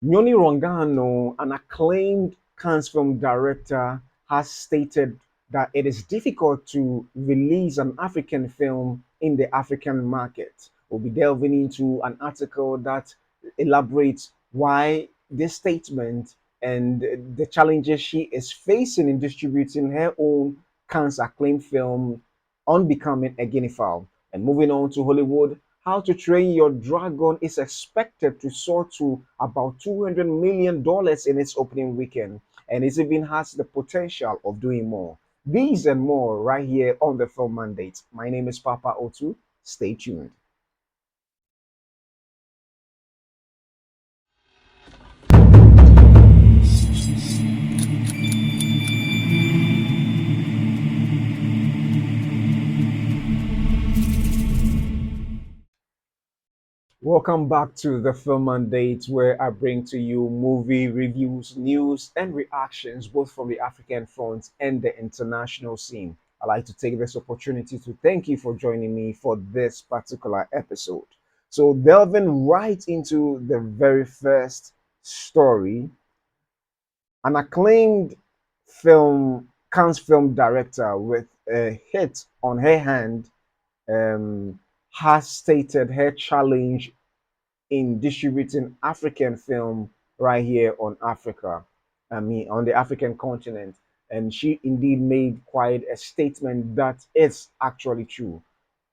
Nyoni Rongano, an acclaimed Cannes film director, has stated that it is difficult to release an African film in the African market. We'll be delving into an article that elaborates why this statement and the challenges she is facing in distributing her own Cannes acclaimed film on becoming a guinea fowl. And moving on to Hollywood, How to Train Your Dragon is expected to soar to about $200 million in its opening weekend, and it even has the potential of doing more. These and more right here on the Film Mandate. My name is Papa Otu. Stay tuned. Welcome back to the Film Mandate, where I bring to you movie reviews, news, and reactions, both from the African front and the international scene. I'd like to take this opportunity to thank you for joining me for this particular episode. So, delving right into the very first story, an acclaimed Cannes film director with a hit on her hand um, has stated her challenge in distributing African film right here on Africa. I mean, on the African continent. And she indeed made quite a statement that is actually true.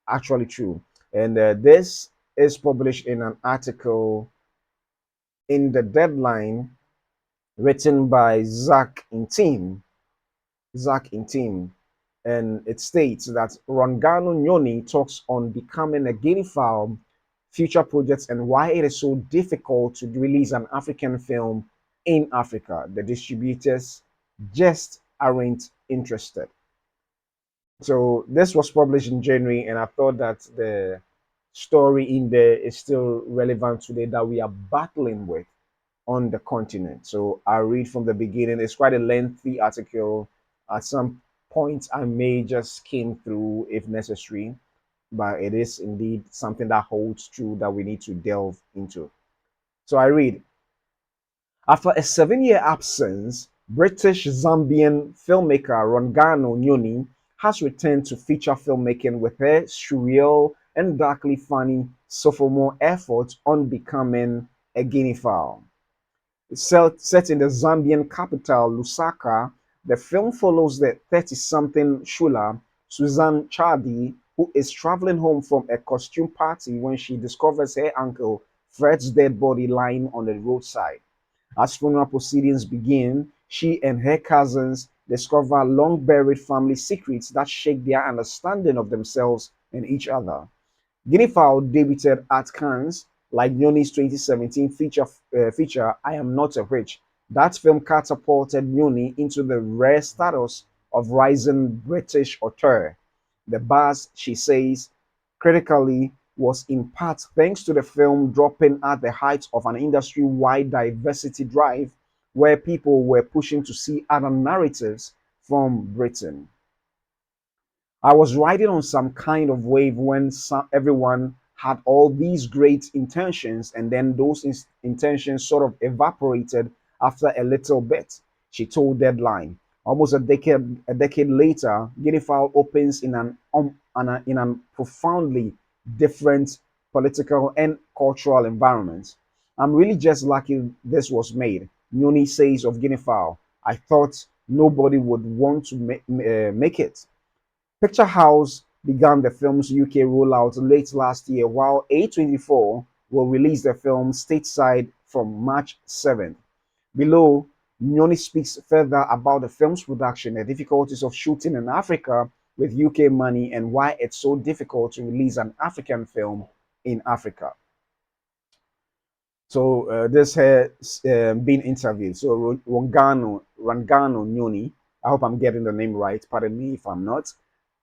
Actually true. And this is published in an article in the deadline written by Zach in team. And it states that Rongano Nyoni talks on becoming a guinea fowl, future projects, and why it is so difficult to release an African film in Africa. The distributors just aren't interested. So this was published in January, and I thought that the story in there is still relevant today that we are battling with on the continent. So I read from the beginning. It's quite a lengthy article. At some points, I may just skim through if necessary, but it is indeed something that holds true that we need to delve into. So I read, after a 7 year absence, British Zambian filmmaker Rongano Nyoni has returned to feature filmmaking with her surreal and darkly funny sophomore effort on becoming a guinea fowl. Set in the Zambian capital, Lusaka, the film follows the 30 something Shula, Suzanne Chadi, who is traveling home from a costume party when she discovers her uncle Fred's dead body lying on the roadside. As funeral proceedings begin, she and her cousins discover long buried family secrets that shake their understanding of themselves and each other. Guinea Fowl debuted at Cannes, like Nyoni's 2017 feature I Am Not a Witch. That film catapulted Nyoni into the rare status of rising British auteur. The buzz, she says, critically, was in part thanks to the film dropping at the height of an industry wide diversity drive where people were pushing to see other narratives from Britain. I was riding on some kind of wave when everyone had all these great intentions, and then those intentions sort of evaporated after a little bit. She told Deadline. Almost a decade later, Guinea Fowl opens in a profoundly different political and cultural environment. I'm really just lucky this was made. Nyoni says of Guinea Fowl, I thought nobody would want to make it. Picture House began the film's UK rollout late last year, while A24 will release the film stateside from March 7th. Below, Nyoni speaks further about the film's production, the difficulties of shooting in Africa with UK money, and why it's so difficult to release an African film in Africa. So this has been interviewed. So Rangano Nyoni, I hope I'm getting the name right. Pardon me if I'm not.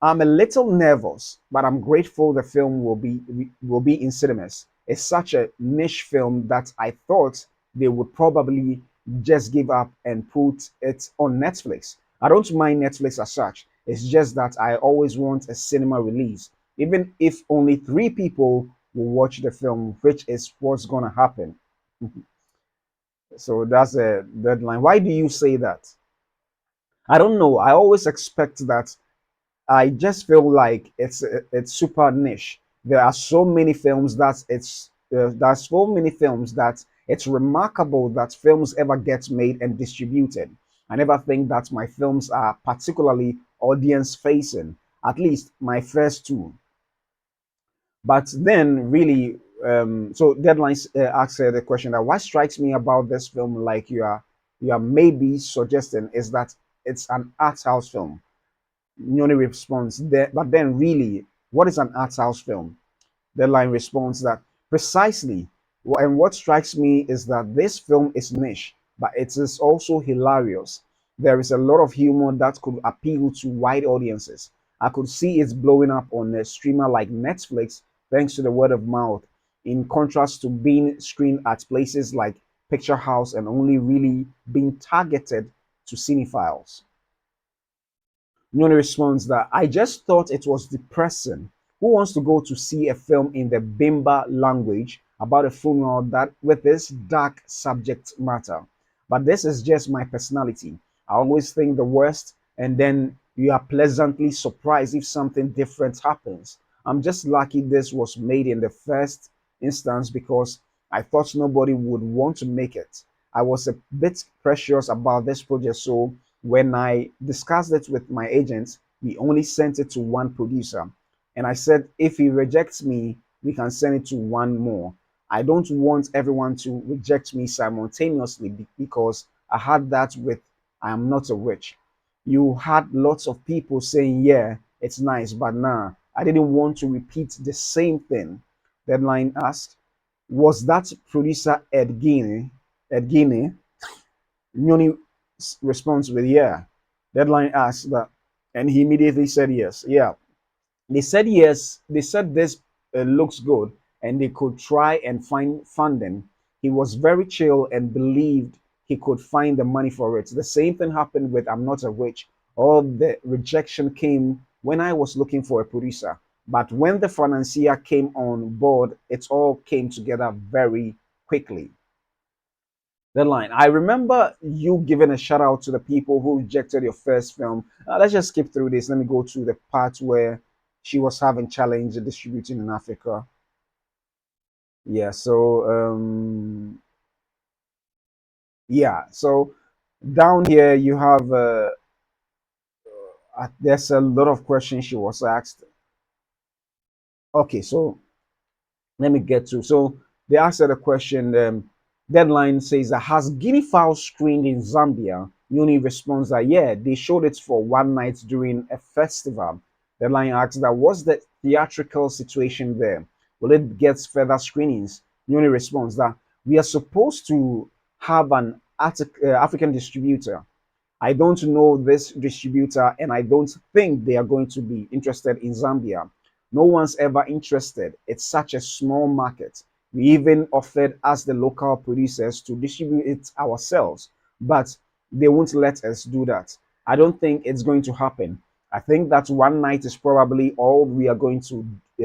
I'm a little nervous, but I'm grateful the film will be in cinemas. It's such a niche film that I thought they would probably just give up and put it on Netflix. I don't mind Netflix as such. It's just that I always want a cinema release, even if only 3 people will watch the film, which is what's gonna happen. So that's a deadline. Why do you say that? I don't know. I always expect that. I just feel like it's super niche. There are so many films that it's there's so many films that it's remarkable that films ever get made and distributed. I never think that my films are particularly audience facing. At least my first two. But then, really, so Deadlines asks the question that what strikes me about this film, like you are maybe suggesting, is that it's an art house film. Nyoni responds, but then really, what is an art house film? Deadline responds that precisely. And what strikes me is that this film is niche, but it is also hilarious. There is a lot of humor that could appeal to wide audiences. I could see it blowing up on a streamer like Netflix thanks to the word of mouth, in contrast to being screened at places like Picture House and only really being targeted to cinephiles. Nyoni responds that I just thought it was depressing. Who wants to go to see a film in the Bimba language about a funeral that with this dark subject matter? But this is just my personality. I always think the worst, and then you are pleasantly surprised if something different happens. I'm just lucky this was made in the first instance because I thought nobody would want to make it. I was a bit precious about this project, so when I discussed it with my agent, we only sent it to one producer. And I said, if he rejects me, we can send it to one more. I don't want everyone to reject me simultaneously because I had that with I Am Not a Witch. You had lots of people saying, yeah, it's nice, but nah, I didn't want to repeat the same thing. Deadline asked, was that producer Ed Guinea? Ed Guinea? Nyoni responds with yeah. Deadline asks that, and he immediately said yes. Yeah, they said yes. They said this looks good, and they could try and find funding. He was very chill and believed he could find the money for it. The same thing happened with I'm Not a Witch. All the rejection came when I was looking for a producer. But when the financier came on board, it all came together very quickly. Deadline. I remember you giving a shout out to the people who rejected your first film. Let's just skip through this. Let me go to the part where she was having challenge distributing in Africa. Yeah. So down here you have there's a lot of questions she was asked. Okay, so let me get to. So they asked her the question. Deadline says that has Guinea fowl screened in Zambia? Nyoni responds that yeah, they showed it for one night during a festival. Deadline asks that what's the theatrical situation there? Will it get further screenings? Nyoni responds that we are supposed to have an African distributor. I don't know this distributor, and I don't think they are going to be interested in Zambia. No one's ever interested. It's such a small market. We even offered us, the local producers, to distribute it ourselves, but they won't let us do that. I don't think it's going to happen. I think that one night is probably all we are going to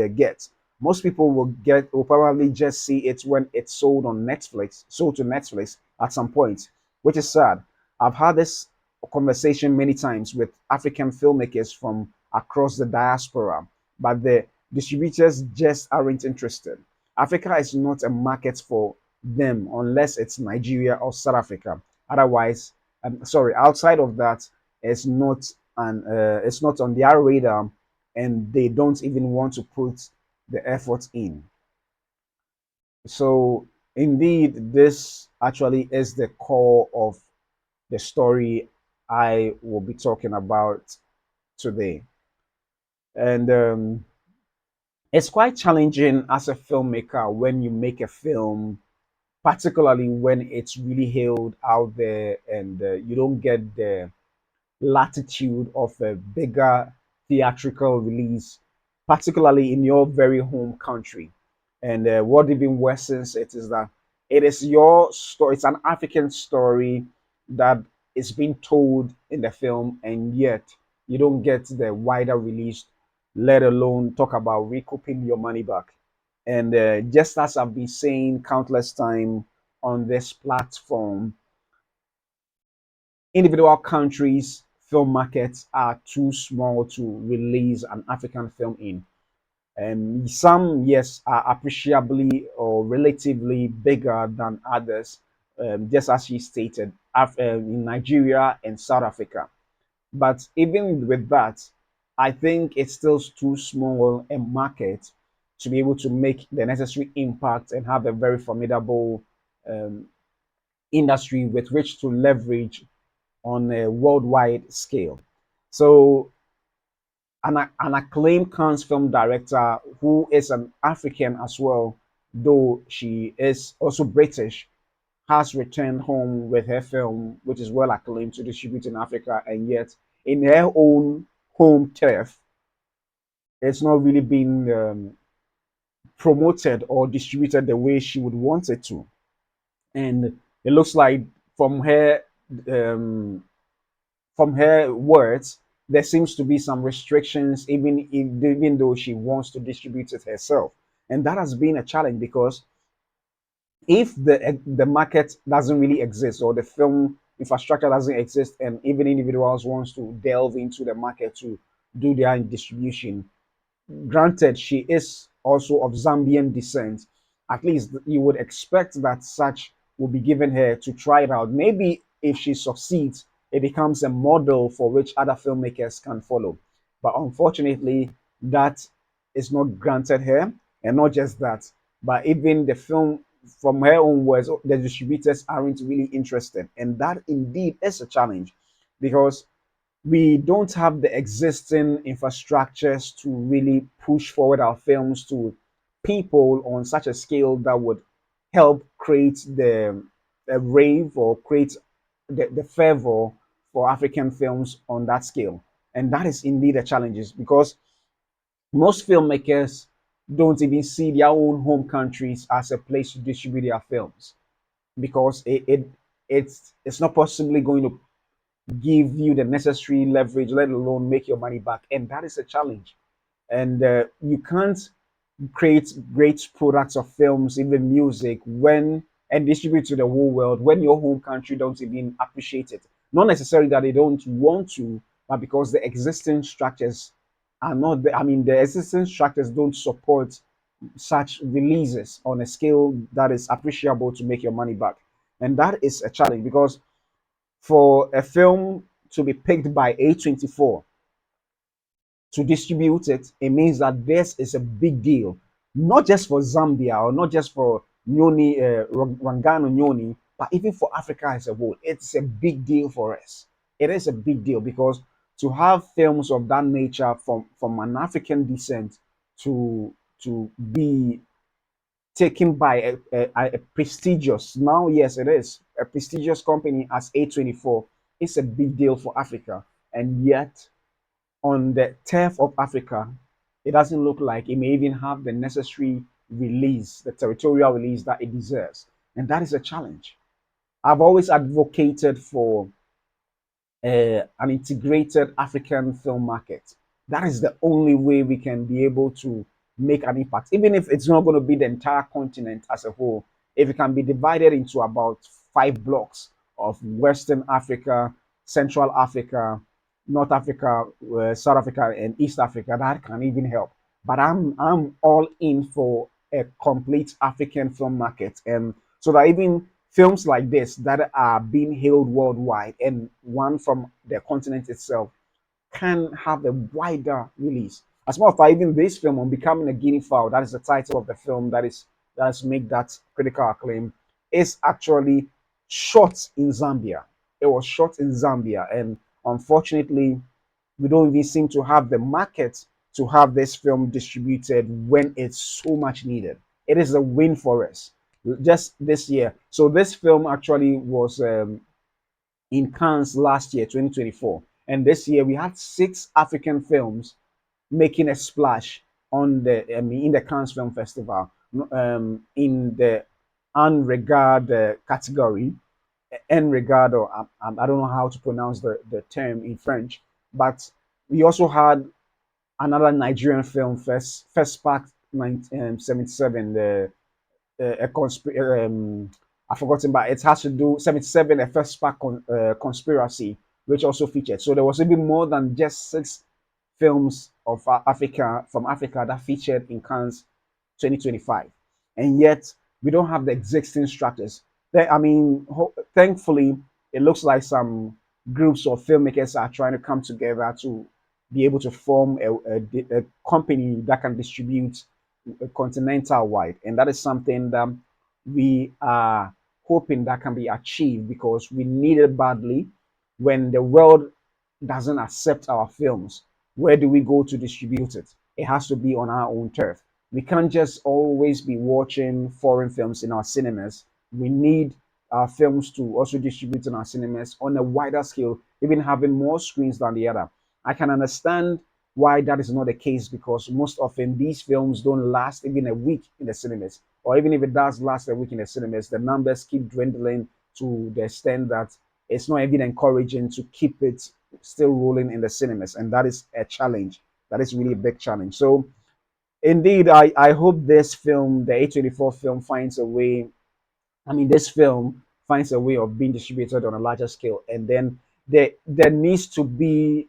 get. Most people will probably just see it when it's sold to Netflix at some point, which is sad. I've had this conversation many times with African filmmakers from across the diaspora, but the distributors just aren't interested. Africa is not a market for them unless it's Nigeria or South Africa. Otherwise, sorry, outside of that, it's not on their radar, and they don't even want to put the effort in. So, indeed, this actually is the core of the story I will be talking about today. And it's quite challenging as a filmmaker when you make a film, particularly when it's really hailed out there and you don't get the latitude of a bigger theatrical release, particularly in your very home country. And what even worsens it is that it is your story, it's an African story that is being told in the film, and yet you don't get the wider release, let alone talk about recouping your money back. And just as I've been saying countless times on this platform, individual countries' film markets are too small to release an African film in. Some, yes, are appreciably or relatively bigger than others, just as she stated, in Nigeria and South Africa. But even with that, I think it's still too small a market to be able to make the necessary impact and have a very formidable um, industry with which to leverage on a worldwide scale. So, an acclaimed Cannes film director who is an African as well, though she is also British, has returned home with her film, which is well acclaimed to distribute in Africa, and yet in her own home turf, it's not really been promoted or distributed the way she would want it to. And it looks like from her um, from her words, there seems to be some restrictions, even though she wants to distribute it herself, and that has been a challenge because if the market doesn't really exist or the film infrastructure doesn't exist, and even individuals wants to delve into the market to do their distribution, granted, she is also of Zambian descent. At least you would expect that such will be given her to try it out. Maybe if she succeeds, it becomes a model for which other filmmakers can follow. But unfortunately, that is not granted her. And not just that, but even the film, from her own words, the distributors aren't really interested. And that indeed is a challenge because we don't have the existing infrastructures to really push forward our films to people on such a scale that would help create the rave or create the fervor for African films on that scale. And that is indeed a challenge because most filmmakers don't even see their own home countries as a place to distribute their films because it's not possibly going to give you the necessary leverage, let alone make your money back. And that is a challenge. And you can't create great products of films, even music, when and distribute to the whole world when your home country don't even appreciate it. Not necessarily that they don't want to, but because the existing structures are not. I mean, the existing structures don't support such releases on a scale that is appreciable to make your money back. And that is a challenge because for a film to be picked by A24 to distribute it, it means that this is a big deal, not just for Zambia or not just for Nyoni, Rangano Nyoni, but even for Africa as a whole. It's a big deal for us. It is a big deal because to have films of that nature from an African descent to be taken by a prestigious, now yes it is a prestigious company as A24, it's a big deal for Africa. And yet on the turf of Africa, it doesn't look like it may even have the necessary release, the territorial release that it deserves. And that is a challenge. I've always advocated for an integrated African film market. That is the only way we can be able to make an impact, even if it's not going to be the entire continent as a whole. If it can be divided into about 5 blocks of Western Africa, Central Africa, North Africa, South Africa, and East Africa, that can even help. But I'm all in for a complete African film market, and so that even films like this that are being hailed worldwide and one from the continent itself can have a wider release. As a matter of fact, even this film on becoming a guinea fowl, that is the title of the film that has made that critical acclaim, is actually shot in Zambia. It was shot in Zambia, and unfortunately, we don't even seem to have the market to have this film distributed when it's so much needed. It is a win for us just this year. So this film actually was in Cannes last year, 2024, and this year we had 6 African films making a splash on the in the Cannes Film Festival in the unregard category. En regard, or I don't know how to pronounce the term in French, but we also had another Nigerian film, First Spark 1977, a I've forgotten, but it has to do 77, a first spark conspiracy, which also featured. So there was even more than just six films of Africa from Africa that featured in Cannes 2025, and yet we don't have the existing structures. I mean, thankfully, it looks like some groups of filmmakers are trying to come together to be able to form a company that can distribute continental wide, and that is something that we are hoping that can be achieved because we need it badly. When the world doesn't accept our films, where do we go to distribute it? It has to be on our own turf. We can't just always be watching foreign films in our cinemas. We need our films to also distribute in our cinemas on a wider scale, even having more screens than the other. I can understand why that is not the case because most often these films don't last even a week in the cinemas, or even if it does last a week in the cinemas, the numbers keep dwindling to the extent that it's not even encouraging to keep it still rolling in the cinemas, and that is a challenge. That is really a big challenge. So indeed, I hope this film, the A24 film, finds a way. I mean, this film finds a way of being distributed on a larger scale, and then there needs to be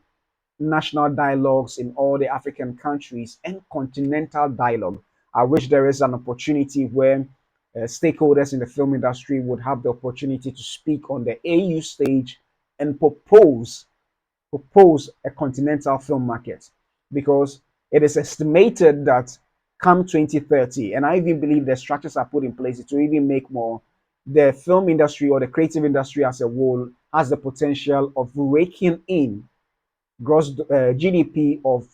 national dialogues in all the African countries and continental dialogue. I wish there is an opportunity where stakeholders in the film industry would have the opportunity to speak on the AU stage and propose a continental film market, because it is estimated that come 2030, and I even believe the structures are put in place to even make more, the film industry or the creative industry as a whole has the potential of raking in gross GDP of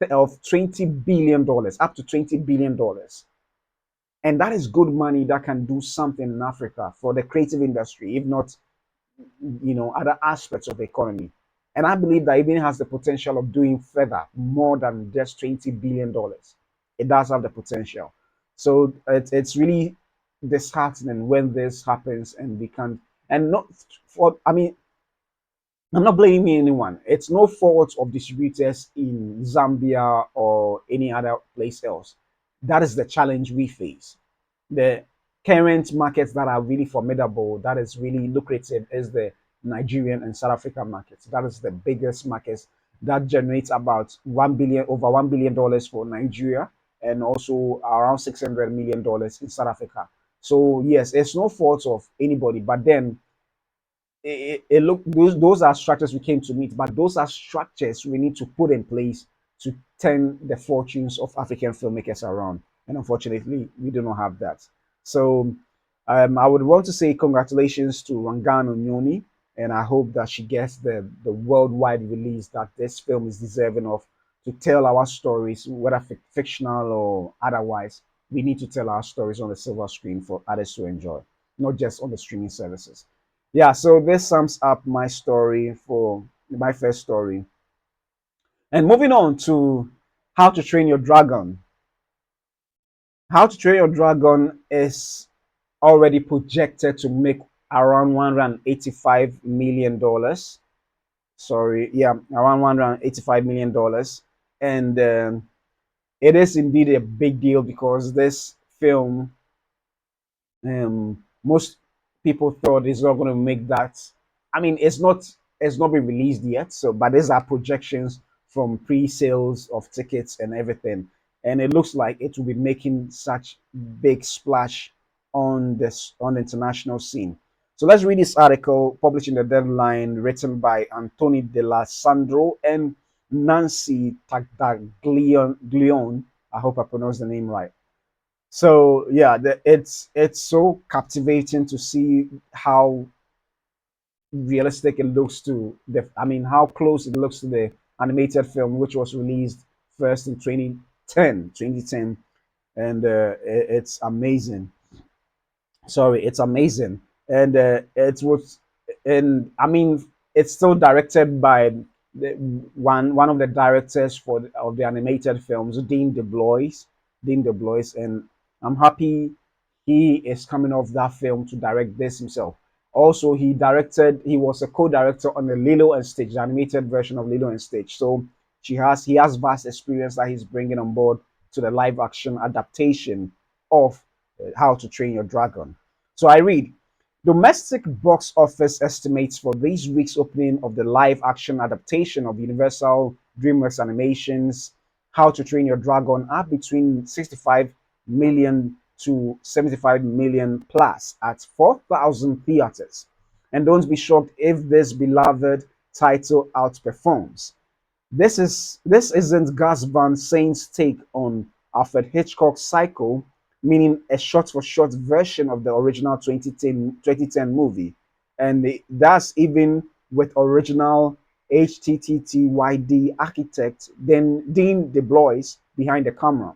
$20 billion, up to $20 billion, and that is good money that can do something in Africa for the creative industry, if not other aspects of the economy. And I believe that even has the potential of doing further more than just $20 billion. It does have the potential. So it's really disheartening when this happens and we can't. And not for, I mean, I'm not blaming anyone. It's no fault of distributors in Zambia or any other place else. That is the challenge we face. The current markets that are really formidable, that is really lucrative, is the Nigerian and South African markets. That is the biggest markets that generates about over $1 billion for Nigeria, and also around $600 million in South Africa. So yes, it's no fault of anybody, but then it look those are structures we came to meet, but those are structures we need to put in place to turn the fortunes of African filmmakers around. And unfortunately, we do not have that. So I would want to say congratulations to Rangano Nyoni, and I hope that she gets the worldwide release that this film is deserving of, to tell our stories, whether fictional or otherwise. We need to tell our stories on the silver screen for others to enjoy, not just on the streaming services. Yeah, so this sums up my story for my first story. And moving on to How to Train Your Dragon. How to Train Your Dragon is already projected to make around $185 million. Sorry, yeah, around $185 million. And it is indeed a big deal because this film, most people thought it's not going to make that. I mean, it's not been released yet. So, but these are projections from pre-sales of tickets and everything, and it looks like it will be making such big splash on the international scene. So let's read this article published in the Deadline, written by Anthony De La Sandro and Nancy Taglion. I hope I pronounced the name right. So yeah, it's so captivating to see how realistic it looks to the. I mean, how close it looks to the animated film, which was released first in 2010, and it's amazing. Sorry, it's amazing, and it was, and I mean, it's still directed by one of the directors of the animated films, Dean DeBlois, and I'm happy he is coming off that film to direct this himself. Also, he was a co-director on the Lilo and Stitch, the animated version of Lilo and Stitch. So he has vast experience that he's bringing on board to the live action adaptation of How to Train Your Dragon. So I read domestic box office estimates for this week's opening of the live action adaptation of Universal DreamWorks Animation's How to Train Your Dragon are between 65 million to 75 million plus at 4,000 theaters. And don't be shocked if this beloved title outperforms. This isn't Gus Van Sant's take on Alfred Hitchcock's Psycho, meaning a shot-for-shot version of the original 2010 movie, and that's even with original HTTYD architect then Dean DeBlois behind the camera.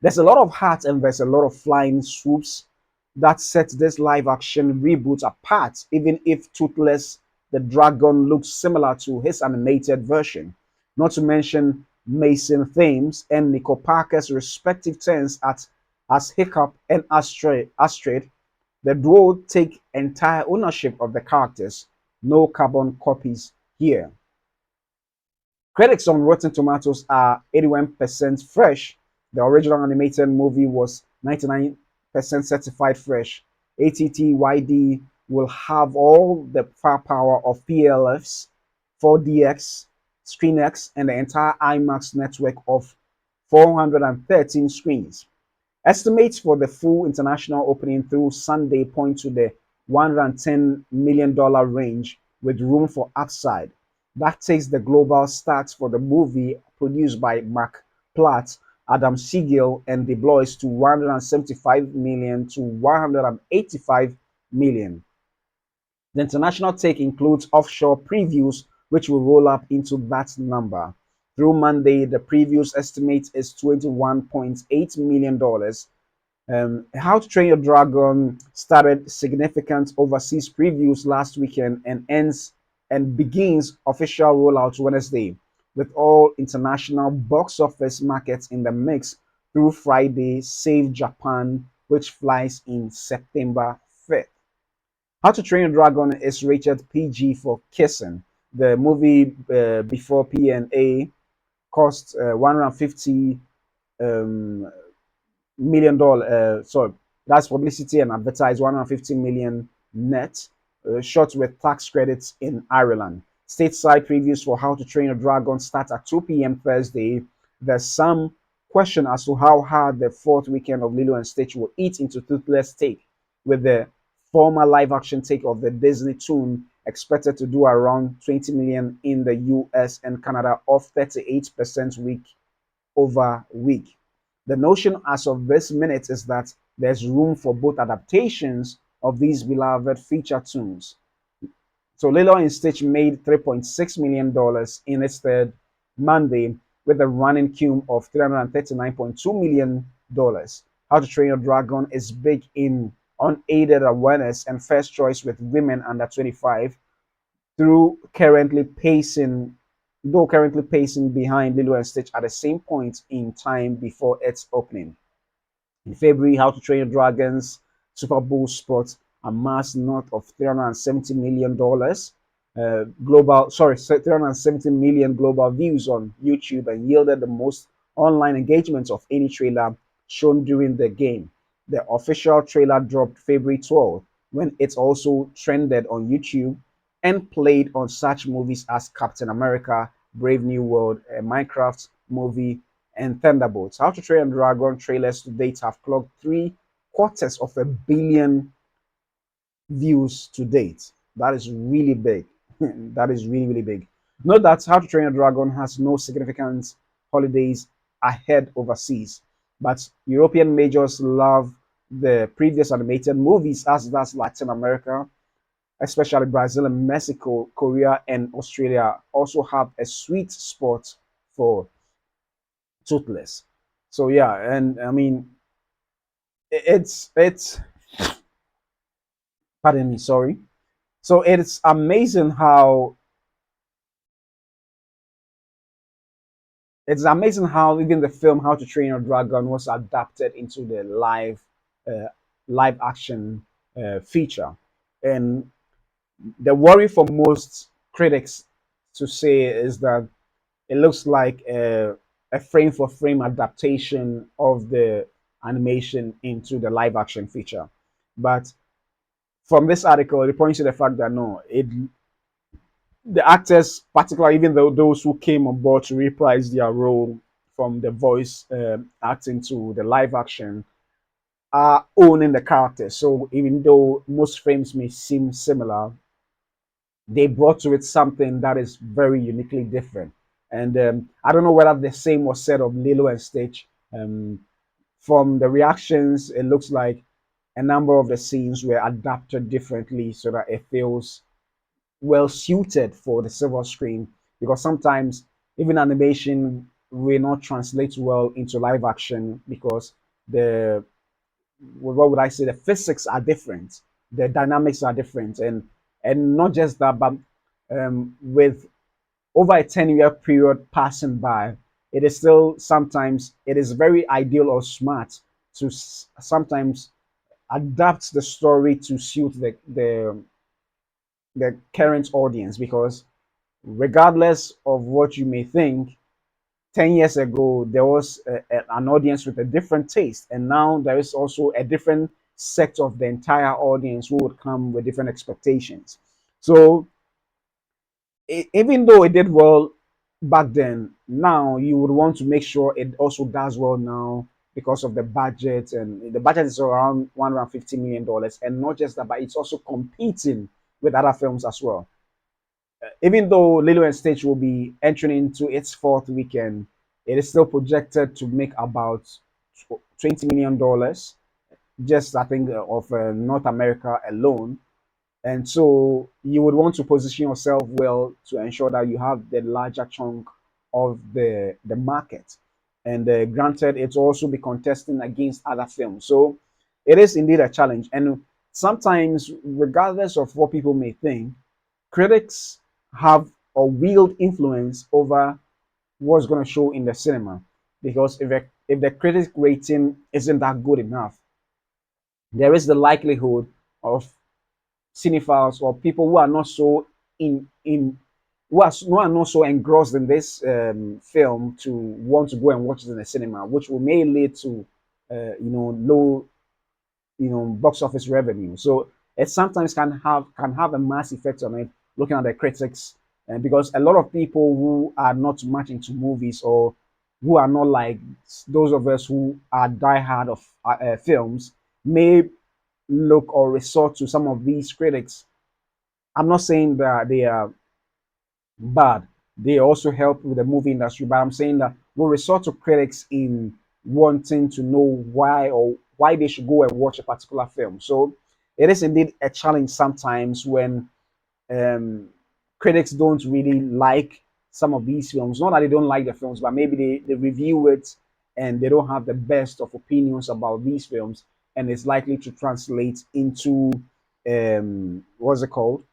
There's a lot of heart and there's a lot of flying swoops that set this live action reboot apart, even if Toothless the Dragon looks similar to his animated version. Not to mention Mason Thames and Nico Parker's respective turns as Hiccup and Astrid. The duo take entire ownership of the characters, no carbon copies here. Critics on Rotten Tomatoes are 81% fresh. The original animated movie was 99% certified fresh. ATTYD will have all the firepower of PLFs, 4DX, ScreenX, and the entire IMAX network of 413 screens. Estimates for the full international opening through Sunday point to the $110 million range with room for upside. That takes the global stats for the movie produced by Mark Platt, Adam Siegel, and De Blois to 175 million to 185 million. The international take includes offshore previews, which will roll up into that number. Through Monday, the previews estimate is $21.8 million. How to Train Your Dragon started significant overseas previews last weekend and begins official rollout Wednesday, with all international box office markets in the mix through Friday, save Japan, which flies in September 5th. How to Train Your Dragon is rated PG for kissing. The movie before P&A cost 150 million dollar. Sorry, that's publicity and advertised 150 million net, shot with tax credits in Ireland. Stateside previews for How to Train a Dragon start at 2 p.m. Thursday. There's some question as to how hard the fourth weekend of Lilo and Stitch will eat into Toothless take, with the former live action take of the Disney tune expected to do around 20 million in the US and Canada, off 38% week over week. The notion as of this minute is that there's room for both adaptations of these beloved feature tunes. So Lilo and Stitch made $3.6 million in its third Monday with a running cum of $339.2 million. How to Train Your Dragon is big in unaided awareness and first choice with women under 25 through currently pacing behind Lilo and Stitch at the same point in time before its opening. In February, How to Train Your Dragons Super Bowl spot amassed north of $370 million $370 million global views on YouTube and yielded the most online engagement of any trailer shown during the game. The official trailer dropped February 12th, when it also trended on YouTube and played on such movies as Captain America, Brave New World, a Minecraft movie, and Thunderbolts. How to Train a Dragon trailers to date have clocked 750 million views to date. That is really big. That is really, really big. Note that How to Train a Dragon has no significant holidays ahead overseas, but European majors love the previous animated movies, as does Latin America, especially Brazil and Mexico. Korea and Australia also have a sweet spot for Toothless. So yeah, and I mean, it's pardon me, sorry. So it's amazing how even the film How to Train Your Dragon was adapted into the uh, live action feature. And the worry for most critics to say is that it looks like a frame for frame adaptation of the animation into the live action feature. But from this article, it points to the fact that no, the actors, particularly even though those who came on board to reprise their role from the voice acting to the live action, are owning the characters. So even though most frames may seem similar, they brought to it something that is very uniquely different. And I don't know whether the same was said of Lilo and Stitch. From the reactions, it looks like a number of the scenes were adapted differently so that it feels well suited for the silver screen. Because sometimes even animation will not translate well into live action because the what would I say, the physics are different, the dynamics are different, and not just that, but with over a 10-year period passing by, it is still sometimes it is very ideal or smart to sometimes adapt the story to suit the current audience, because regardless of what you may think, 10 years ago there was an audience with a different taste, and now there is also a different set of the entire audience who would come with different expectations. So even though it did well back then, now you would want to make sure it also does well now because of the budget, and the budget is around $150 million, and not just that, but it's also competing with other films as well. Even though Lilo and Stitch will be entering into its fourth weekend, it is still projected to make about $20 million, just I think of North America alone. And so you would want to position yourself well to ensure that you have the larger chunk of the market. And granted, it's also be contesting against other films. So it is indeed a challenge. And sometimes, regardless of what people may think, critics have or wield influence over what's going to show in the cinema. Because if the critic rating isn't that good enough, there is the likelihood of cinephiles or people who are not so in who are not so engrossed in this film to want to go and watch it in the cinema, which will may lead to low box office revenue. So it sometimes can have a mass effect on it. Looking at the critics, and because a lot of people who are not much into movies, or who are not like those of us who are diehard of films, may look or resort to some of these critics. I'm not saying that they are bad. They also help with the movie industry, but I'm saying that we'll resort to critics in wanting to know why, or why they should go and watch a particular film. So it is indeed a challenge sometimes when um, critics don't really like some of these films. Not that they don't like the films, but maybe they review it and they don't have the best of opinions about these films, and it's likely to translate into what's it called,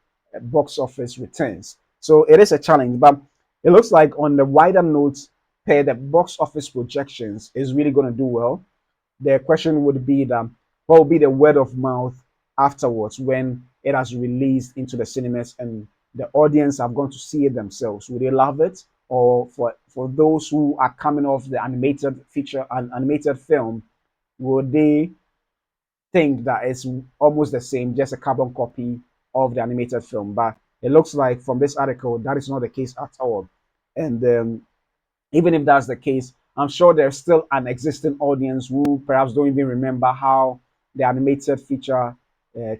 box office returns. So it is a challenge, but it looks like on the wider notes, per the box office projections, is really going to do well. The question would be that what will be the word of mouth afterwards when it has released into the cinemas and the audience have gone to see it themselves? Would they love it? Or for those who are coming off the animated feature and animated film, would they think that it's almost the same, just a carbon copy of the animated film? But it looks like from this article that is not the case at all. And even if that's the case, I'm sure there's still an existing audience who perhaps don't even remember how the animated feature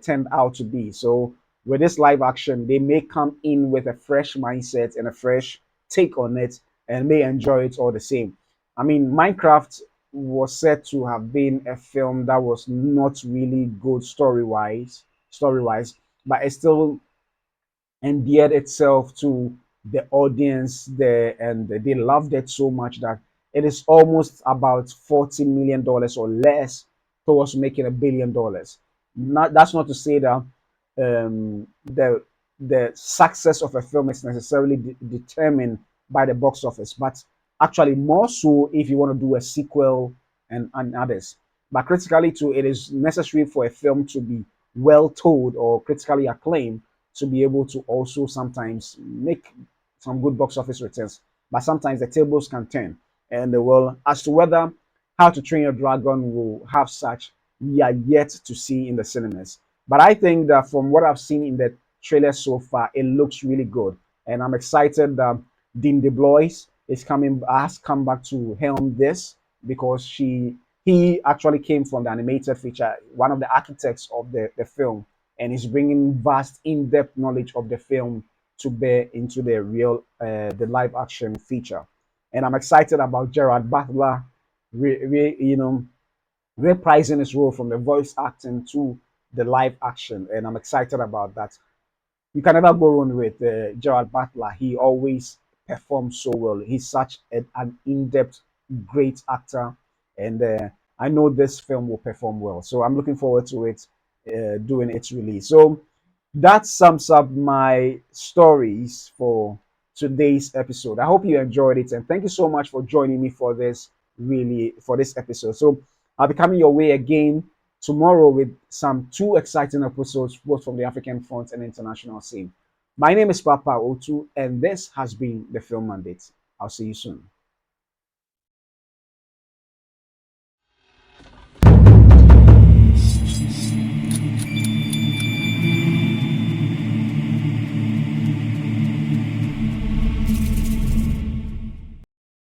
turned out to be. So with this live action, they may come in with a fresh mindset and a fresh take on it, and may enjoy it all the same. I mean, Minecraft was said to have been a film that was not really good story wise, but it still endeared itself to the audience there, and they loved it so much that it is almost about $40 million or less towards making $1 billion. Not That's not to say that the success of a film is necessarily determined by the box office, but actually more so if you want to do a sequel and others. But critically too, it is necessary for a film to be well told or critically acclaimed to be able to also sometimes make some good box office returns. But sometimes the tables can turn. And well, as to whether How to Train Your Dragon will have such, we are yet to see in the cinemas. But I think that from what I've seen in the trailer so far, it looks really good, and I'm excited that Dean DeBlois is coming has come back to helm this because he actually came from the animated feature, one of the architects of the film, and is bringing vast, in-depth knowledge of the film to bear into the live action feature. And I'm excited about Gerard Butler, you know, reprising his role from the voice acting to the live action, and I'm excited about that. You can never go wrong with Gerard Butler. He always performs so well. He's such an in-depth, great actor, and I know this film will perform well. So I'm looking forward to it doing its release. So that sums up my stories for today's episode. I hope you enjoyed it, and thank you so much for joining me for this episode. So I'll be coming your way again tomorrow with some two exciting episodes, both from the African front and international scene. My name is Papa Otu, and this has been the Film Mandate. I'll see you soon.